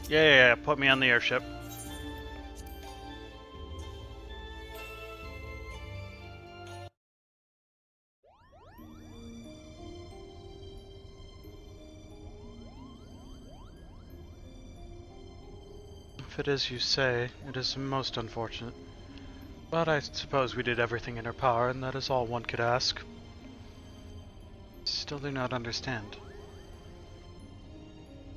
Yeah, put me on the airship. If it is you say, it is most unfortunate. But I suppose we did everything in our power, and that is all one could ask. Still do not understand.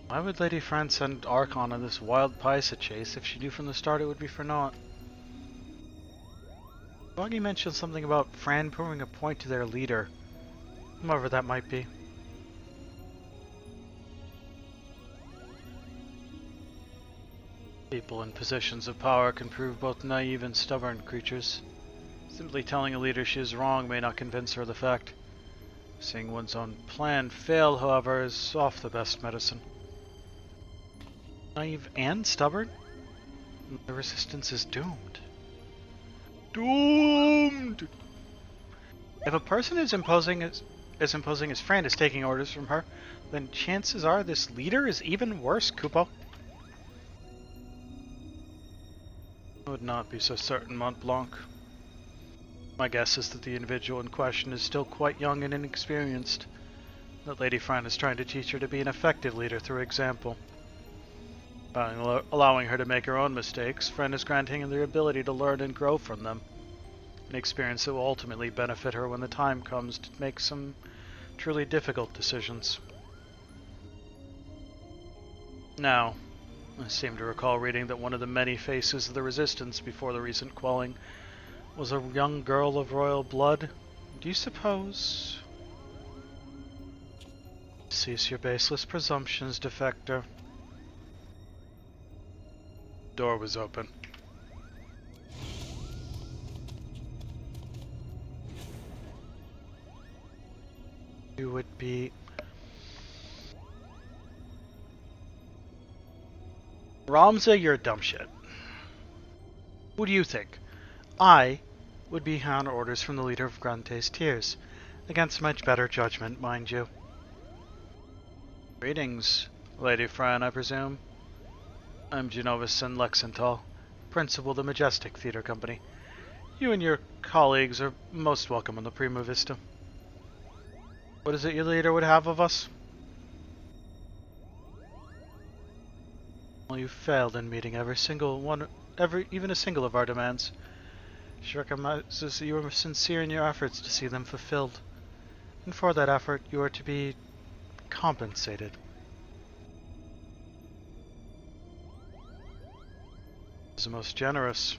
Why would Lady Fran send Archon on this wild Paisa chase if she knew from the start it would be for naught? Boggy mentioned something about Fran proving a point to their leader, whoever that might be. People in positions of power can prove both naive and stubborn creatures. Simply telling a leader she is wrong may not convince her of the fact. Seeing one's own plan fail, however, is oft the best medicine. Naive and stubborn? The resistance is doomed. Doomed! If a person is imposing as Fran is taking orders from her, then chances are this leader is even worse, Kupo. I would not be so certain, Mont Blanc. My guess is that the individual in question is still quite young and inexperienced. That Lady Fran is trying to teach her to be an effective leader through example. By allowing her to make her own mistakes, Fran is granting her the ability to learn and grow from them. An experience that will ultimately benefit her when the time comes to make some truly difficult decisions. Now, I seem to recall reading that one of the many faces of the resistance before the recent quelling was a young girl of royal blood. Do you suppose... Cease your baseless presumptions, defector. Door was open. You would be... Ramza, you're a dumb shit. Who do you think? I would be on orders from the leader of Grante's Tears, against much better judgment, mind you. Greetings, Lady Fran, I presume. I'm Genovis Lexenthal, principal of the Majestic Theater Company. You and your colleagues are most welcome on the Prima Vista. What is it your leader would have of us? Well, you failed in meeting even a single of our demands. She recognizes that you are sincere in your efforts to see them fulfilled. And for that effort, you are to be compensated. Is the most generous.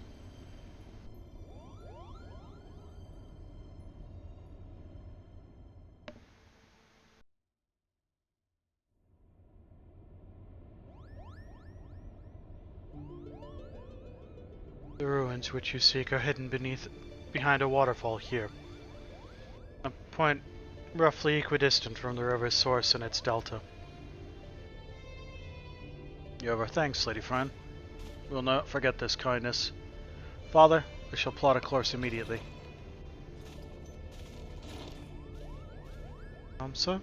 The ruins which you seek are hidden behind a waterfall here. A point roughly equidistant from the river's source and its delta. You have our thanks, Lady Fran. We will not forget this kindness. Father, I shall plot a course immediately. Sir?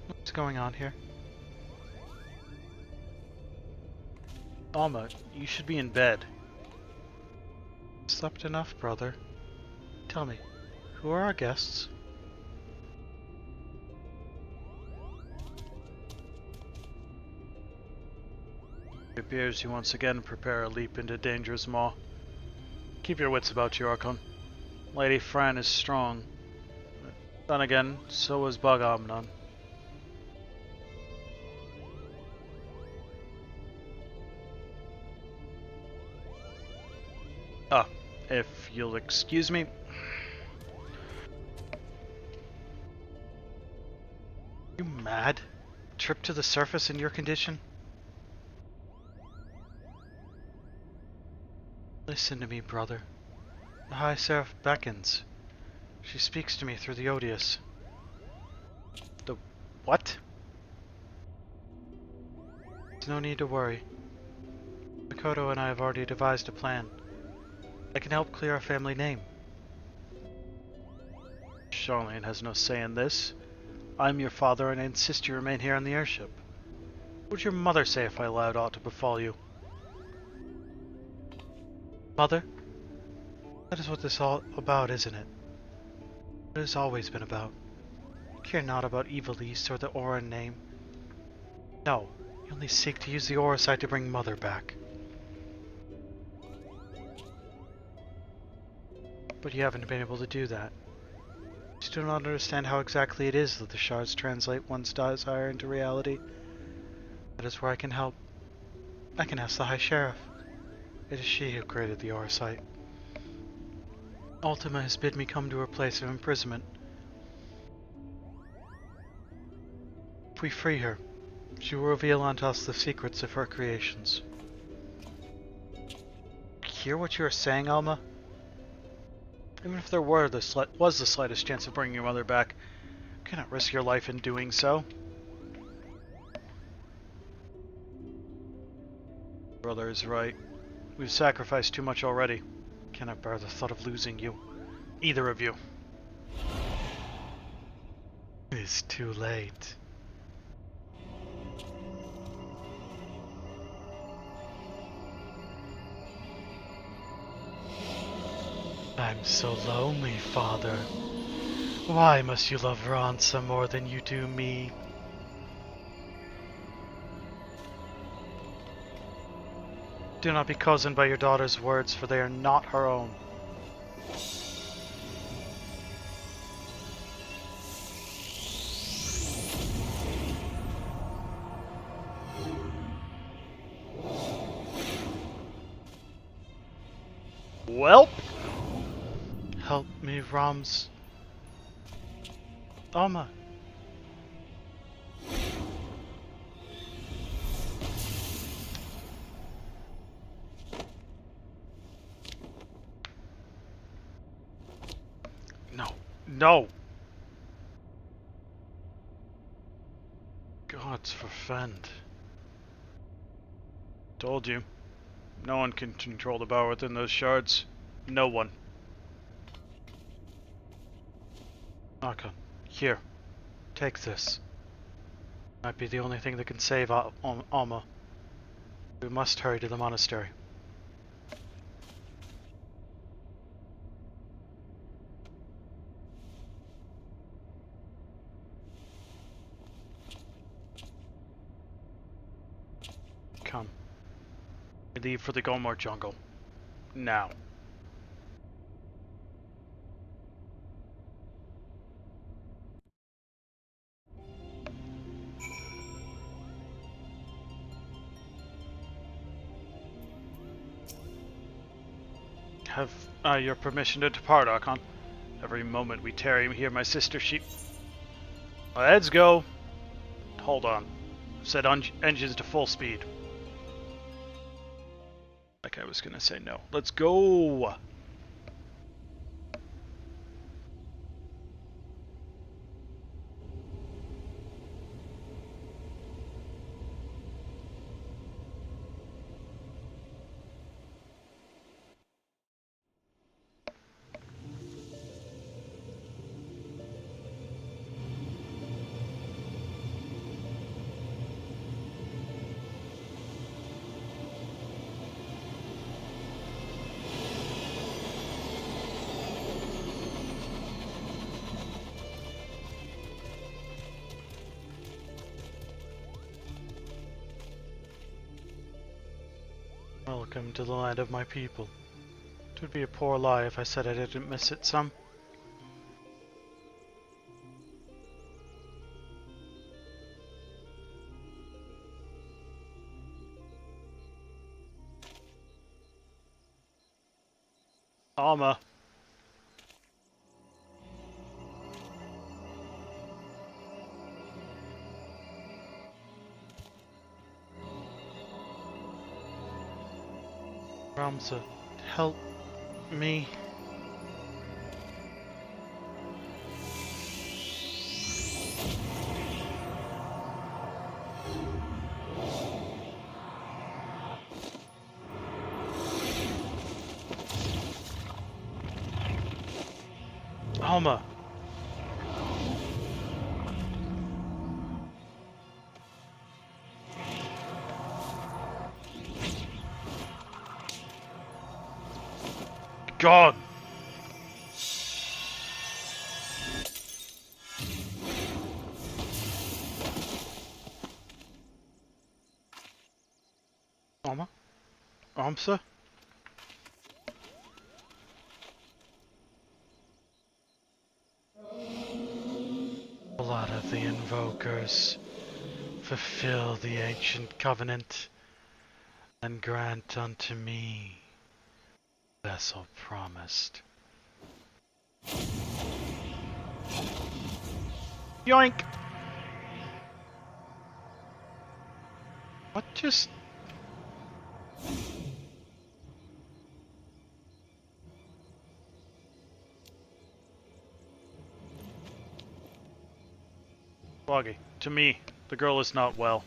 What's going on here? Alma, you should be in bed. Slept enough, brother. Tell me, who are our guests? It appears you once again prepare a leap into danger's maw. Keep your wits about you, Archon. Lady Fran is strong. Then again, so is Bog-Omnon. If you'll excuse me. You mad? Trip to the surface in your condition? Listen to me, brother. The High Seraph beckons. She speaks to me through the Odious. The what? There's no need to worry. Miqo'te and I have already devised a plan. I can help clear our family name. Charlene has no say in this. I'm your father and I insist you remain here on the airship. What would your mother say if I allowed aught to befall you? Mother? That is what this is all about, isn't it? It has always been about. You care not about Evil East or the Aura name. No, you only seek to use the Aura site to bring Mother back. But you haven't been able to do that. You do not understand how exactly it is that the shards translate one's desire into reality. That is where I can help. I can ask the High Sheriff. It is she who created the Aura site. Ultima has bid me come to her place of imprisonment. If we free her, she will reveal unto us the secrets of her creations. Hear what you are saying, Alma? Even if there was the slightest chance of bringing your mother back, you cannot risk your life in doing so. Brother is right. We've sacrificed too much already. Cannot bear the thought of losing you. Either of you. It is too late. I'm so lonely, Father. Why must you love Ransa more than you do me? Do not be cozened by your daughter's words, for they are not her own. Welp! Help me, Rams. Alma. No. No! Gods forfend. Told you. No one can control the power within those shards. No one. Naka, here. Take this. Might be the only thing that can save Alma. We must hurry to the monastery. Come. We leave for the Gomor jungle. Now. Have I your permission to depart, Archon? Every moment we tarry here, my sister, she... Let's go! Hold on. Set engines to full speed. Like I was gonna say no. Let's go! Welcome to the land of my people. It would be a poor lie if I said I didn't miss it some. Alma. Ramsa, help me. Alma. God! Alma? Amsa? Blood of the invokers, fulfill the ancient covenant, and grant unto me the vessel promised. Yoink! What just... Foggy, to me, the girl is not well.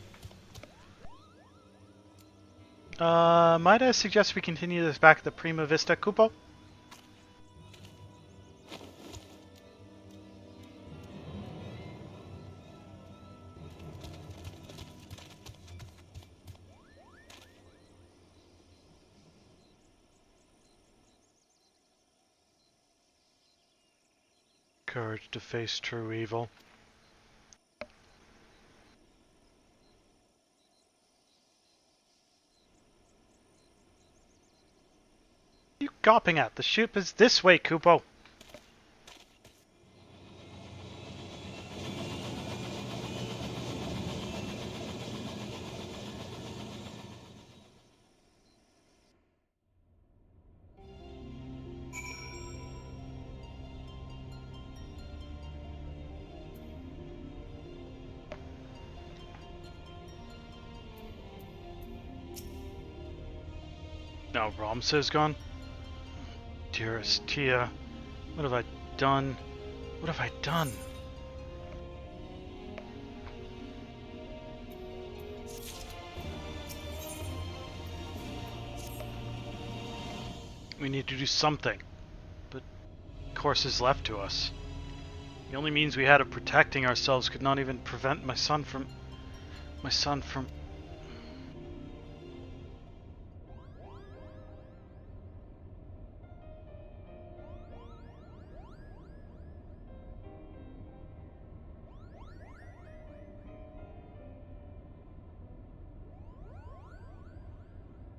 Might I suggest we continue this back at the Prima Vista Cupo? Courage to face true evil. What are you gawping at? The ship is this way, Kupo! Now Ramsa's gone? Dearest Tia, what have I done? What have I done? We need to do something, but course is left to us. The only means we had of protecting ourselves could not even prevent my son from...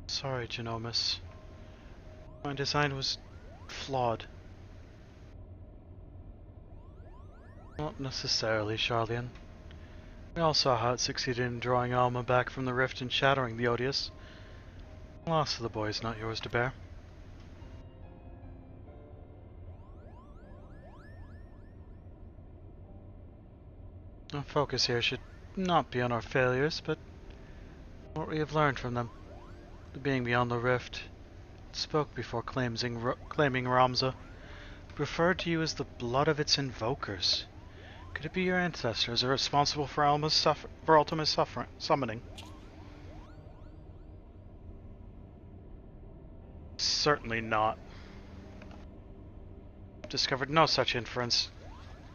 Sorry, Genomus. My design was flawed. Not necessarily, Charlian. We all saw how it succeeded in drawing Alma back from the rift and shattering the Odious. The loss of the boy is not yours to bear. Our focus here should not be on our failures, but what we have learned from them. The being beyond the rift spoke before claiming Ramza, referred to you as the blood of its invokers. Could it be your ancestors are responsible for Ultima's summoning? Certainly not. Discovered no such inference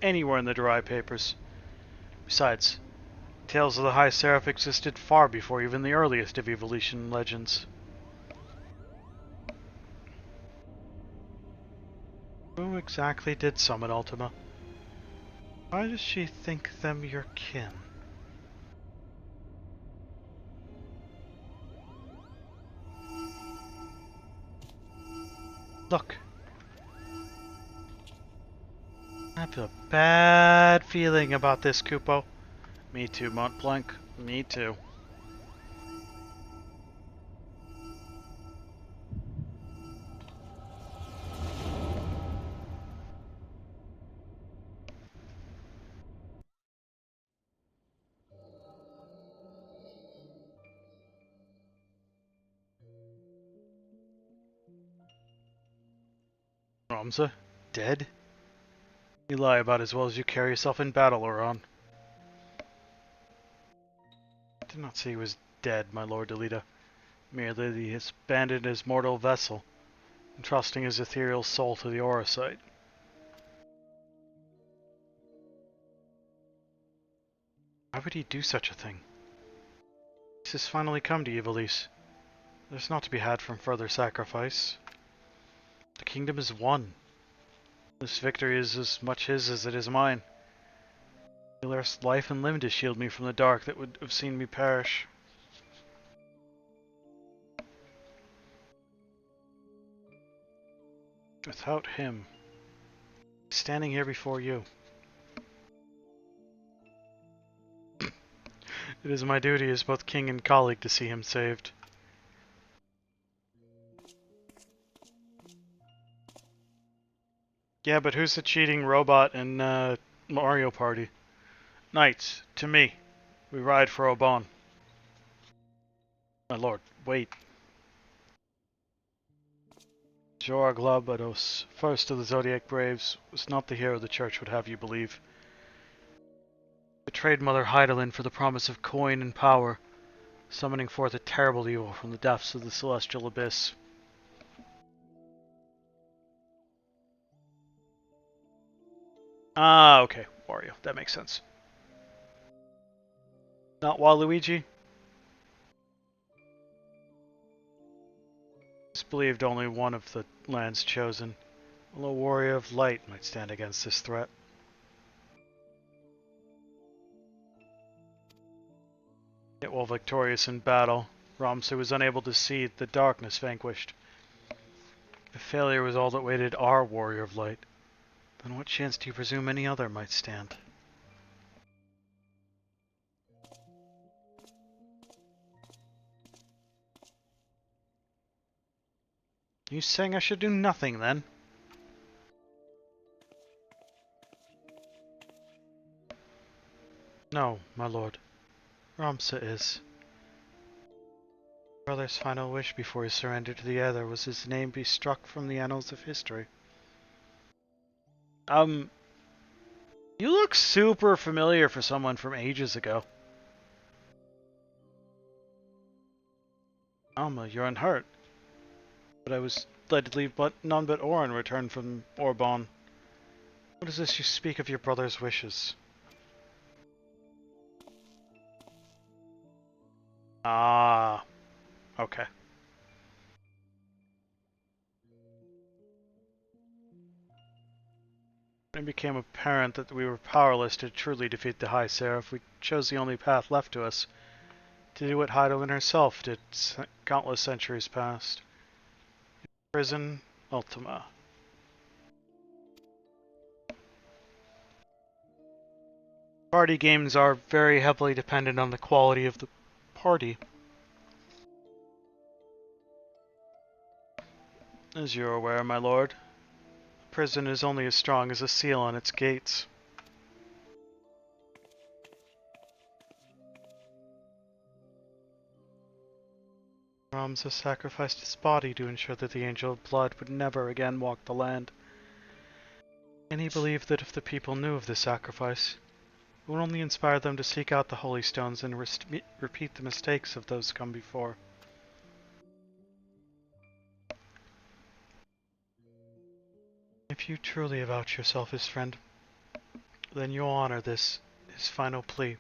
anywhere in the dry papers. Besides, tales of the High Seraph existed far before even the earliest of evolution legends. Who exactly did summon Ultima? Why does she think them your kin? Look. I have a bad feeling about this, Kupo. Me too, Montblanc. Me too. Ramza? Dead? You lie about as well as you carry yourself in battle, Oran. I did not say he was dead, my lord Delita. Merely he has abandoned his mortal vessel, entrusting his ethereal soul to the Aurosite. Why would he do such a thing? Peace has finally come to Ivalice. There's not to be had from further sacrifice. The kingdom is won. This victory is as much his as it is mine. He risked life and limb to shield me from the dark that would have seen me perish. Without him, standing here before you, it is my duty as both king and colleague to see him saved. Yeah, but who's the cheating robot in Mario Party? Knights, to me. We ride for Oban. My lord, wait. Jorah Glabados, first of the Zodiac Braves, was not the hero the Church would have you believe. Betrayed Mother Hydaelyn for the promise of coin and power, summoning forth a terrible evil from the depths of the celestial abyss. Ah, okay, Wario, that makes sense. Not Waluigi? It's believed only one of the lands chosen, a low warrior of light, might stand against this threat. Yet while victorious in battle, Ramsay was unable to see the darkness vanquished. If failure was all that waited our warrior of light, then what chance do you presume any other might stand? You saying I should do nothing, then? No, my lord. Ramsay is. Brother's final wish before he surrendered to the Ether was his name be struck from the annals of history. You look super familiar for someone from ages ago. Alma, you're unhurt. But I was led to leave none but Orin returned from Orbon. What is this you speak of your brother's wishes? Ah, okay. It became apparent that we were powerless to truly defeat the High Seraph. We chose the only path left to us, to do what Hydaelyn herself did countless centuries past. Prison Ultima. Party games are very heavily dependent on the quality of the party. As you're aware, my lord, a prison is only as strong as a seal on its gates. Ramza sacrificed his body to ensure that the Angel of Blood would never again walk the land. And he believed that if the people knew of this sacrifice, it would only inspire them to seek out the Holy Stones and repeat the mistakes of those come before. If you truly avouch yourself his friend, then you'll honor this, his final plea.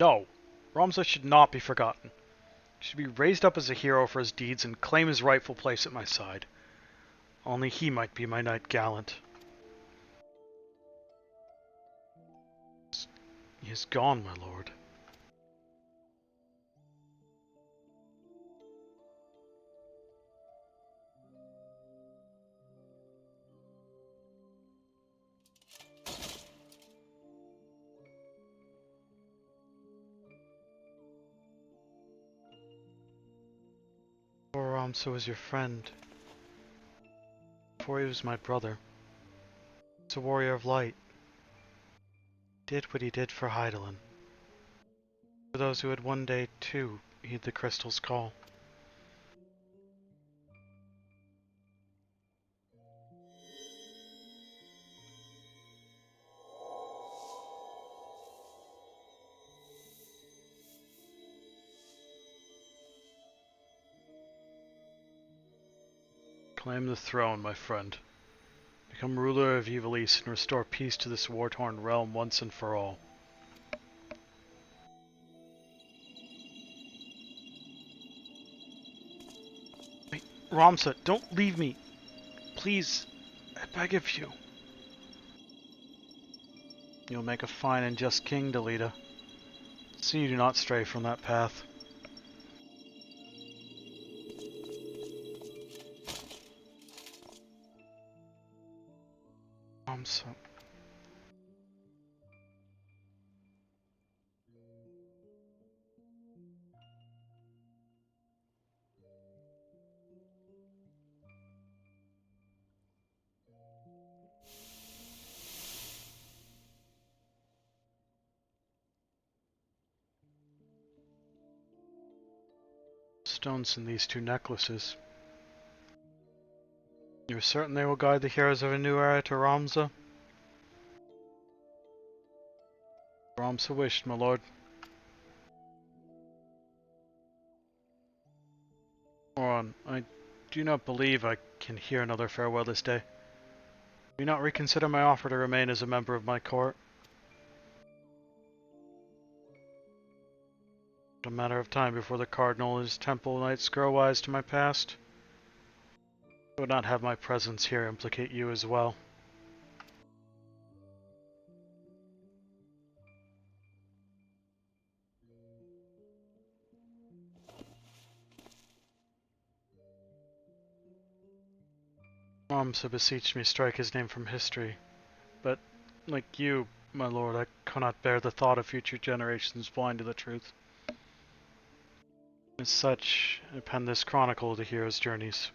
No, Ramza should not be forgotten. He should be raised up as a hero for his deeds and claim his rightful place at my side. Only he might be my knight gallant. He is gone, my lord. Before Ramza was your friend. Before he was my brother. He's a warrior of light. Did what he did for Hydaelyn. For those who would one day, too, heed the crystal's call. Claim the throne, my friend. Become ruler of Evil East and restore peace to this war-torn realm once and for all. Ramsa, don't leave me. Please, I beg of you. You'll make a fine and just king, Delita. See you do not stray from that path. Ramsa. Stones in these two necklaces. You're certain they will guide the heroes of a new era to Ramsa? Ramsa wished, my lord. Oron, I do not believe I can hear another farewell this day. Do you not reconsider my offer to remain as a member of my court? It's a matter of time before the Cardinal and his temple knights grow wise to my past. I would not have my presence here implicate you as well. Ramsa beseeched me strike his name from history, but, like you, my lord, I cannot bear the thought of future generations blind to the truth. As such, I pen this chronicle of the hero's journeys.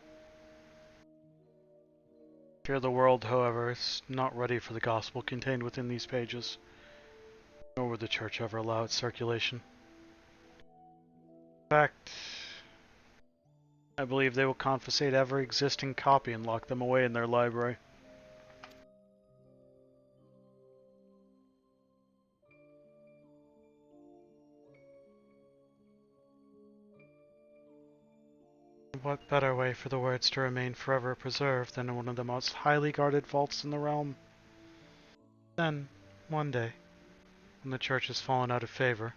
I fear the world, however, is not ready for the gospel contained within these pages, nor would the church ever allow its circulation. In fact, I believe they will confiscate every existing copy and lock them away in their library. What better way for the words to remain forever preserved than in one of the most highly guarded vaults in the realm? Then, one day, when the church has fallen out of favor,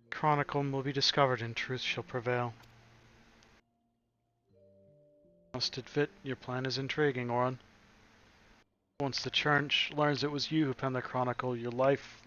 the chronicle will be discovered and truth shall prevail. Must admit, your plan is intriguing, Oron. Once the church learns it was you who penned the chronicle, your life...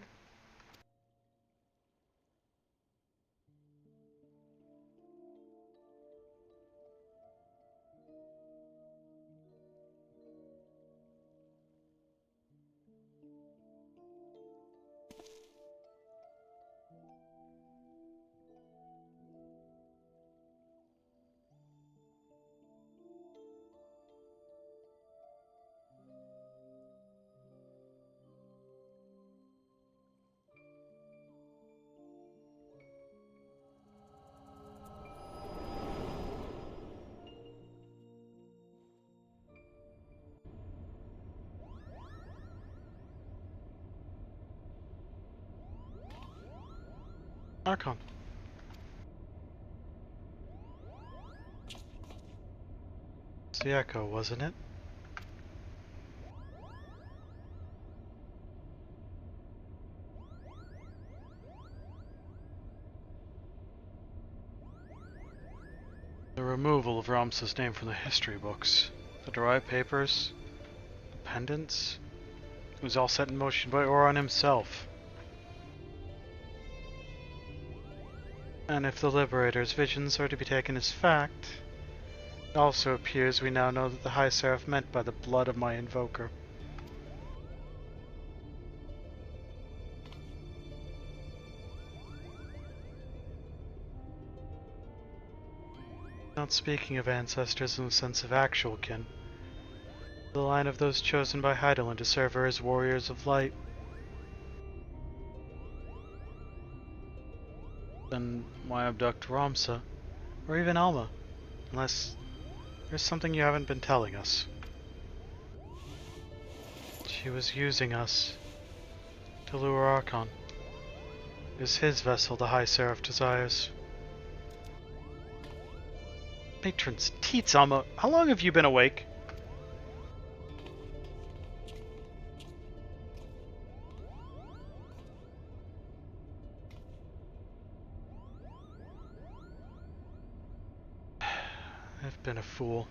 Archon. It's the echo, wasn't it? The removal of Ramsa's name from the history books, the derived papers, the pendants, it was all set in motion by Oron himself. And if the Liberator's visions are to be taken as fact, it also appears we now know that the High Seraph meant by the blood of my invoker. Not speaking of ancestors in the sense of actual kin, the line of those chosen by Hydaelyn to serve her as warriors of light. Then why abduct Ramsa, or even Alma, unless there's something you haven't been telling us? She was using us to lure Archon. It is his vessel the High Seraph desires. Patron's teats, Alma, how long have you been awake? If I've been a fool.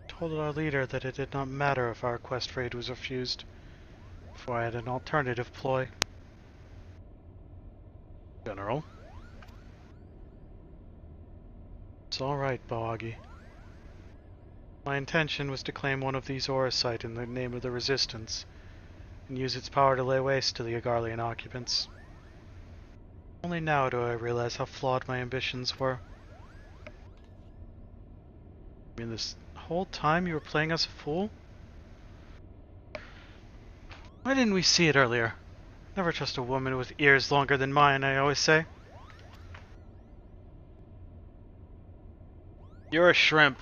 Told our leader that it did not matter if our request for aid was refused, for I had an alternative ploy. General? It's alright, Bawagi. My intention was to claim one of these Orosite in the name of the Resistance, and use its power to lay waste to the Agarlian occupants. Only now do I realize how flawed my ambitions were. I mean, this whole time you were playing us a fool? Why didn't we see it earlier? Never trust a woman with ears longer than mine, I always say. You're a shrimp.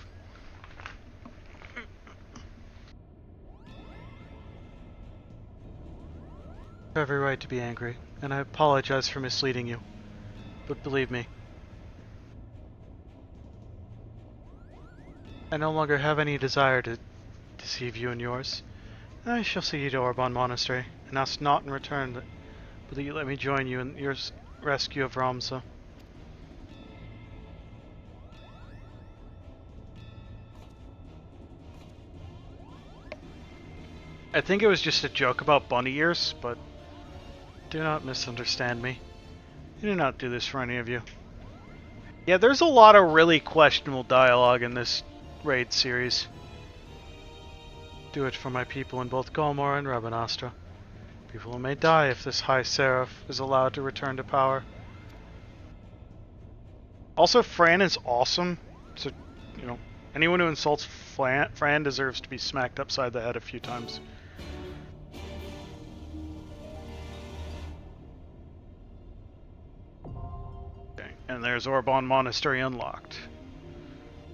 I have every right to be angry, and I apologize for misleading you. But believe me, I no longer have any desire to deceive you and yours. I shall see you to Orbon Monastery, and ask not in return but that you let me join you in your rescue of Ramza. I think it was just a joke about bunny ears, but do not misunderstand me. I do not do this for any of you. Yeah, there's a lot of really questionable dialogue in this raid series. Do it for my people in both Golmor and Rabanastra. People who may die if this High Seraph is allowed to return to power. Also, Fran is awesome, so, you know, anyone who insults Fran deserves to be smacked upside the head a few times. Okay, and there's Orbon Monastery unlocked.